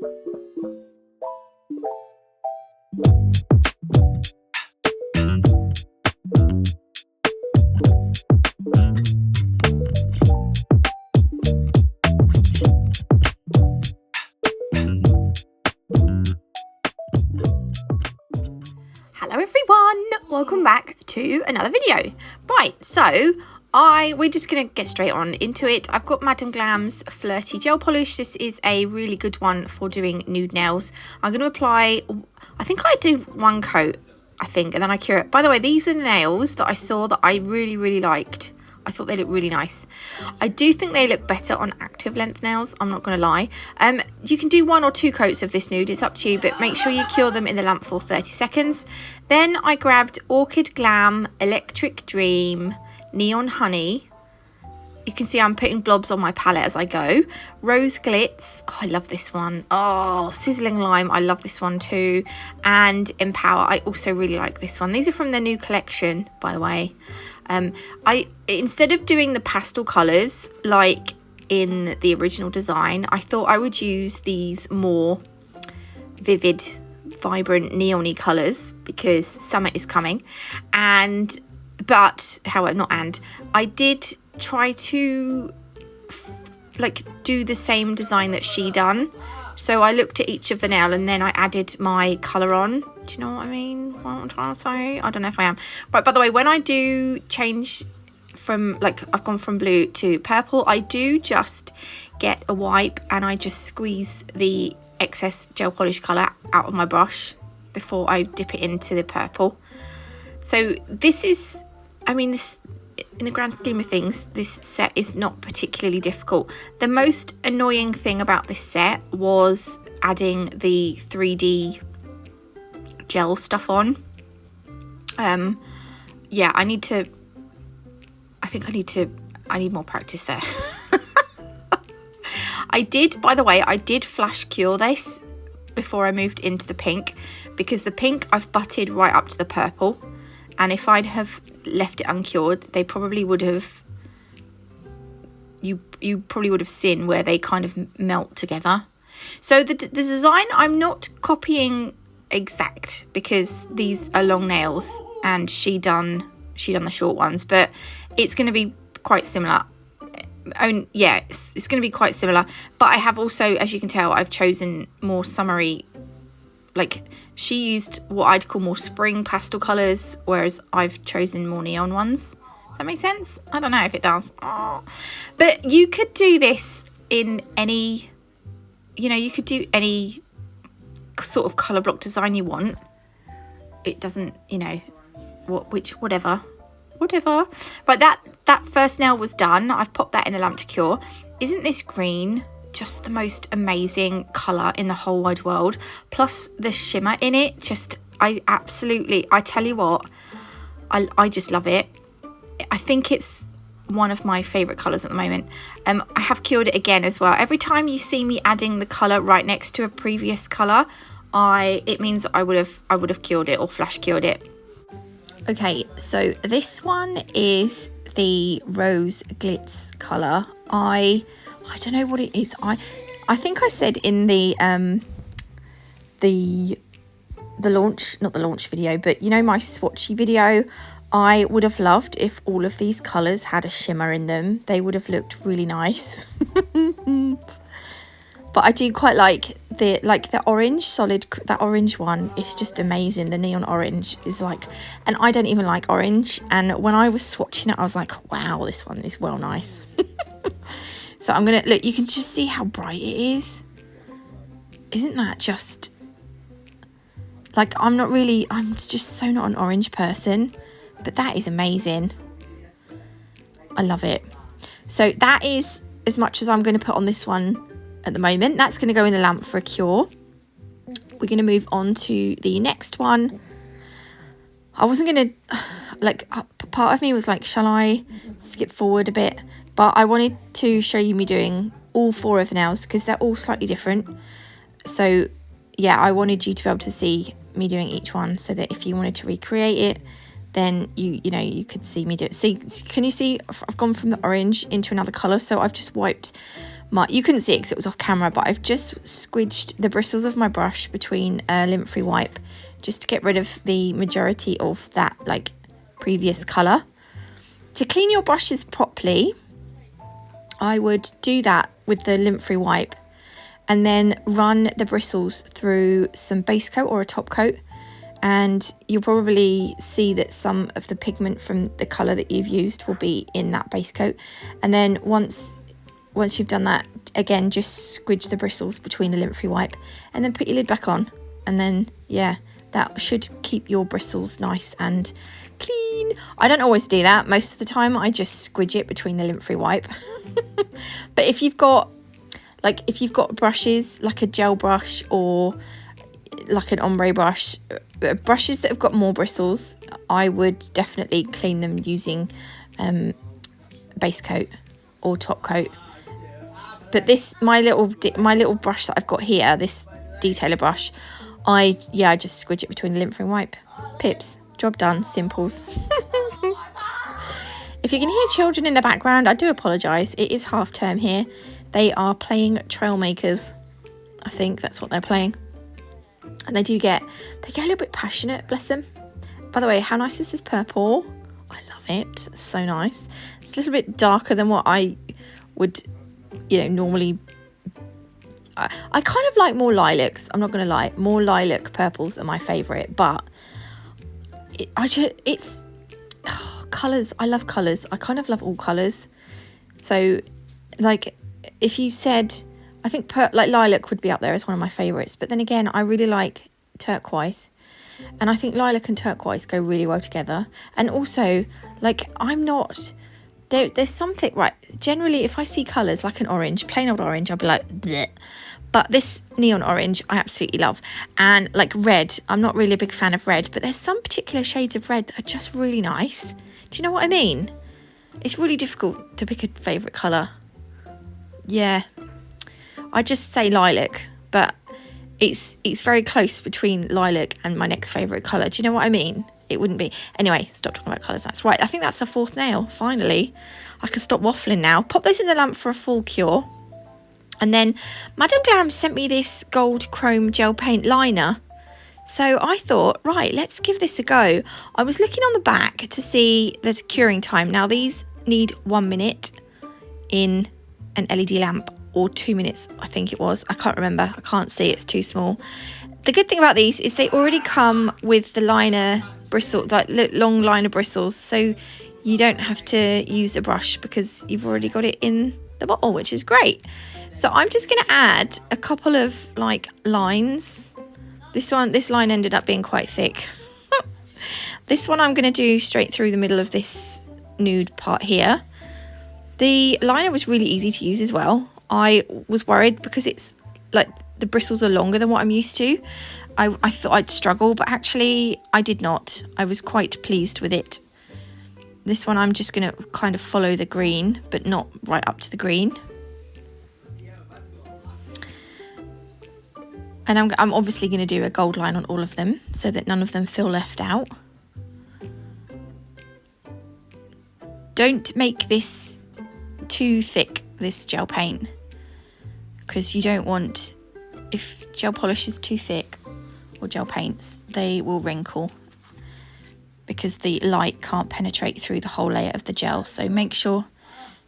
Hello everyone, welcome back to another video. Right, so we're just gonna get straight on into it. I've got Madam Glam's Flirty Gel Polish. This is a really good one for doing nude nails. I'm gonna apply, I think I do one coat, and then I cure it. By the way, these are the nails that I saw that I really liked. I thought they looked really nice. I do think they look better on active length nails, I'm not gonna lie. You can do 1 or 2 coats of this nude, it's up to you, but make sure you cure them in the lamp for 30 seconds. Then I grabbed Orchid Glam, Electric Dream, Neon Honey. You can see I'm putting blobs on my palette as I go. Rose Glitz, oh, I love this one. Oh, Sizzling Lime, I love this one too. And Empower, I also really like this one. These are from the new collection, by the way. Instead of doing the pastel colours like in the original design, I thought I would use these more vivid, vibrant, neon-y colours because summer is coming. I did try to do the same design that she done. So I looked at each of the nail and then I added my colour on. Do you know what I mean? What I'm trying to say? I don't know if I am. Right, by the way, when I do change from, I've gone from blue to purple, I do just get a wipe and I just squeeze the excess gel polish colour out of my brush before I dip it into the purple. So this is, this, in the grand scheme of things, this set is not particularly difficult. The most annoying thing about this set was adding the 3D gel stuff on. Yeah, I need more practice there. By the way, I did flash cure this before I moved into the pink, because the pink I've butted right up to the purple, and if I'd have left it uncured, they probably would have, you probably would have seen where they kind of melt together. So the design, I'm not copying exact because these are long nails and she done the short ones, but it's going to be quite similar. Yeah, it's going to be quite similar, but I have also, as you can tell, I've chosen more summery, she used what I'd call more spring pastel colours, whereas I've chosen more neon ones. Does that make sense? I don't know if it does. Oh. But you could do this in any, you could do any sort of colour block design you want. It doesn't, whatever. Right, that first nail was done. I've popped that in the lamp to cure. Isn't this green just the most amazing colour in the whole wide world? Plus the shimmer in it, I tell you what, I just love it. I think it's one of my favourite colours at the moment. I have cured it again as well. Every time you see me adding the colour right next to a previous colour, it means I would have cured it or flash cured it. Okay, so this one is the Rose Glitz colour. I don't know what it is. I think I said in the launch, not the launch video, but my swatchy video, I would have loved if all of these colours had a shimmer in them. They would have looked really nice. But I do quite like the orange solid, that orange one is just amazing. The neon orange is and I don't even like orange. And when I was swatching it, I was like, wow, this one is well nice. So I'm gonna look, you can just see how bright it is. Isn't that just I'm just so not an orange person, but that is amazing. I love it. So that is as much as I'm going to put on this one at the moment. That's going to go in the lamp for a cure. We're going to move on to the next one. I wasn't going to, part of me was like, shall I skip forward a bit? But I wanted to show you me doing all 4 of the nails because they're all slightly different. So yeah, I wanted you to be able to see me doing each one so that if you wanted to recreate it, then you could see me do it. See, can you see I've gone from the orange into another colour? So I've just wiped you couldn't see it because it was off camera, but I've just squidged the bristles of my brush between a lint-free wipe just to get rid of the majority of that like previous colour. To clean your brushes properly, I would do that with the lint-free wipe and then run the bristles through some base coat or a top coat, and you'll probably see that some of the pigment from the colour that you've used will be in that base coat. And then once you've done that, again, just squidge the bristles between the lint-free wipe and then put your lid back on. And then, yeah, that should keep your bristles nice and clean. I don't always do that. Most of the time I just squidge it between the lint-free wipe. But if you've got brushes like a gel brush or like an ombre brush, brushes that have got more bristles, I would definitely clean them using base coat or top coat. But this, my little brush that I've got here, this detailer brush, I just squidge it between the lint-free wipe. Pips, job done, simples. If you can hear children in the background, I do apologise. It is half term here. They are playing Trailmakers. I think that's what they're playing. And they get a little bit passionate, bless them. By the way, how nice is this purple? I love it. It's so nice. It's a little bit darker than what I would, normally. I kind of like more lilacs. I'm not going to lie. More lilac purples are my favourite. But it's colours. I love colours. I kind of love all colours. So, like, if you said, I think like lilac would be up there as one of my favourites. But then again, I really like turquoise. And I think lilac and turquoise go really well together. And also, like, I'm not... There's something, right, generally if I see colours like an orange, plain old orange, I'll be like, bleh. But this neon orange I absolutely love. And like red, I'm not really a big fan of red, but there's some particular shades of red that are just really nice. Do you know what I mean? It's really difficult to pick a favourite colour. Yeah, I just say lilac, but it's very close between lilac and my next favourite colour. Do you know what I mean? It wouldn't be. Anyway, stop talking about colours. That's right. I think that's the fourth nail. Finally, I can stop waffling now. Pop those in the lamp for a full cure. And then Madame Glam sent me this gold chrome gel paint liner. So I thought, right, let's give this a go. I was looking on the back to see the curing time. Now, these need 1 minute in an LED lamp, or 2 minutes, I think it was. I can't remember. I can't see. It's too small. The good thing about these is they already come with the liner bristle, like long liner bristles, so you don't have to use a brush because you've already got it in the bottle, which is great. So I'm just going to add a couple of like lines. This line ended up being quite thick. This one I'm going to do straight through the middle of this nude part here. The liner was really easy to use as well. I was worried because it's like the bristles are longer than what I'm used to. I thought I'd struggle, but actually I did not. I was quite pleased with it. This one I'm just going to kind of follow the green, but not right up to the green. And I'm obviously going to do a gold line on all of them so that none of them feel left out. Don't make this too thick, this gel paint, because you don't want, if gel polish is too thick, or gel paints, they will wrinkle because the light can't penetrate through the whole layer of the gel. So make sure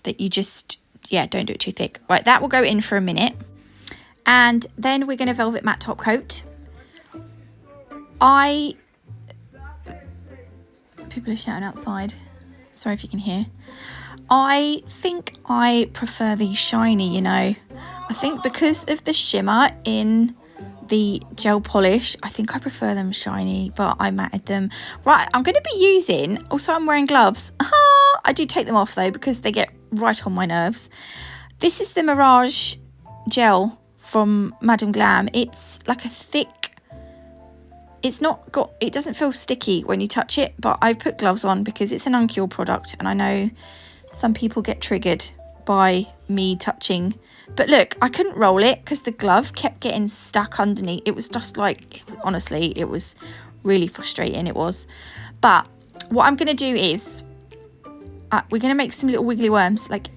that you just, don't do it too thick. Right, that will go in for a minute. And then we're going to velvet matte top coat. People are shouting outside. Sorry if you can hear. I think I prefer the shiny, I think because of the shimmer in the gel polish, I think I prefer them shiny, but I matted them. Right, I'm going to be using, also I'm wearing gloves. I do take them off though because they get right on my nerves. This is the Mirage gel from Madame Glam. It's like a thick, it doesn't feel sticky when you touch it, but I put gloves on because it's an uncured product and I know some people get triggered by me touching. But look, I couldn't roll it because the glove kept getting stuck underneath. It was just like, honestly, it was really frustrating, it was. But what I'm going to do is, we're going to make some little wiggly worms. Like,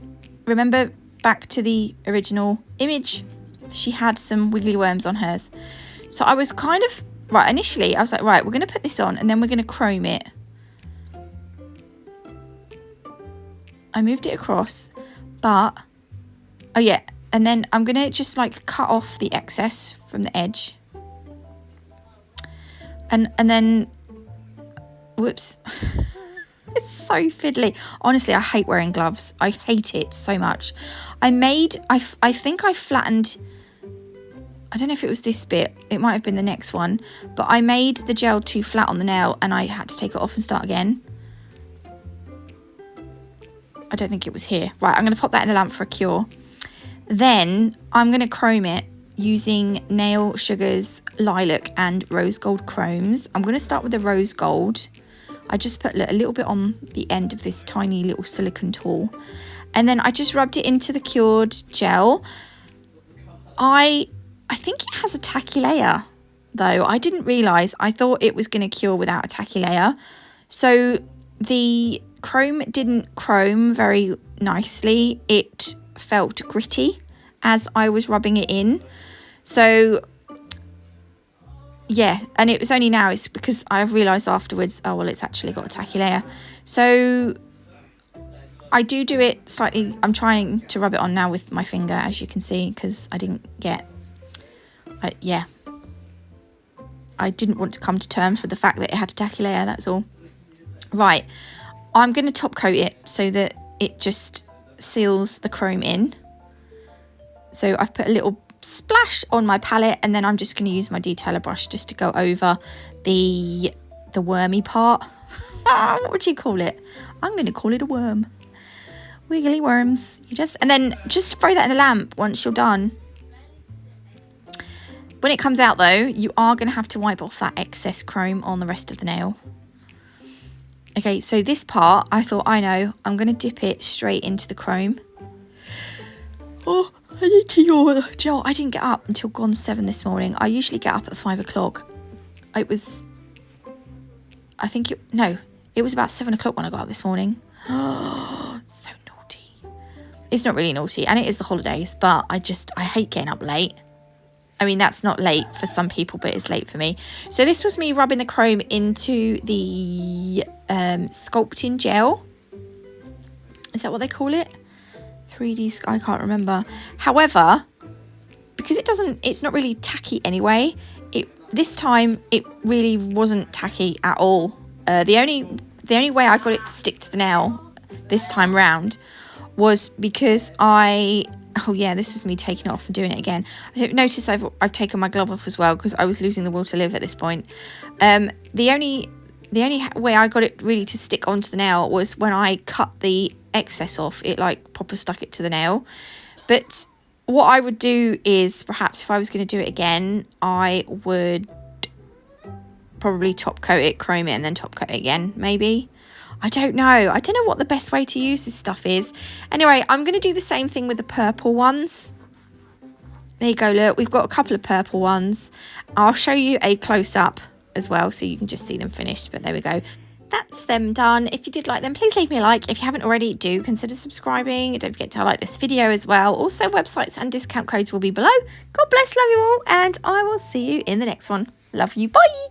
remember back to the original image, she had some wiggly worms on hers. So I was kind of, right, initially I was like, right, we're going to put this on and then we're going to chrome it. I moved it across, but, oh yeah, and then I'm going to just like cut off the excess from the edge. And then, whoops, it's so fiddly. Honestly, I hate wearing gloves. I hate it so much. I think I flattened, I don't know if it was this bit, it might have been the next one, but I made the gel too flat on the nail and I had to take it off and start again. I don't think it was here. Right, I'm going to pop that in the lamp for a cure. Then I'm going to chrome it using Nail Sugar's Lilac and Rose Gold chromes. I'm going to start with the Rose Gold. I just put a little bit on the end of this tiny little silicone tool. And then I just rubbed it into the cured gel. I think it has a tacky layer, though. I didn't realise. I thought it was going to cure without a tacky layer. So the chrome didn't chrome very nicely. It felt gritty as I was rubbing it in. So yeah, and it was only now, it's because I realised afterwards, oh well, it's actually got a tacky layer. So I do it slightly, I'm trying to rub it on now with my finger, as you can see, because I didn't get, yeah, I didn't want to come to terms with the fact that it had a tacky layer, that's all. Right, I'm going to top coat it so that it just seals the chrome in. So I've put a little splash on my palette, and then I'm just going to use my detailer brush just to go over the wormy part. What would you call it? I'm going to call it a worm. Wiggly worms. And then just throw that in the lamp once you're done. When it comes out though, you are going to have to wipe off that excess chrome on the rest of the nail. Okay, so this part, I thought, I know, I'm going to dip it straight into the chrome. Oh, I need to yawn. Joe, I didn't get up until gone 7 this morning. I usually get up at 5 o'clock. It was, it was about 7 o'clock when I got up this morning. Oh, so naughty. It's not really naughty, and it is the holidays, but I hate getting up late. I mean, that's not late for some people, but it's late for me. So this was me rubbing the chrome into the sculpting gel. Is that what they call it? 3D, I can't remember. However, because it's not really tacky anyway, this time it really wasn't tacky at all. The only way I got it to stick to the nail this time round was because oh yeah, this was me taking it off and doing it again. Notice I've taken my glove off as well because I was losing the will to live at this point. The only way I got it really to stick onto the nail was when I cut the excess off. It like proper stuck it to the nail. But what I would do is, perhaps if I was going to do it again, I would probably top coat it, chrome it, and then top coat it again, maybe. I don't know. I don't know what the best way to use this stuff is. Anyway, I'm going to do the same thing with the purple ones. There you go, look. We've got a couple of purple ones. I'll show you a close-up as well, so you can just see them finished. But there we go. That's them done. If you did like them, please leave me a like. If you haven't already, do consider subscribing. Don't forget to like this video as well. Also, websites and discount codes will be below. God bless, love you all, and I will see you in the next one. Love you. Bye.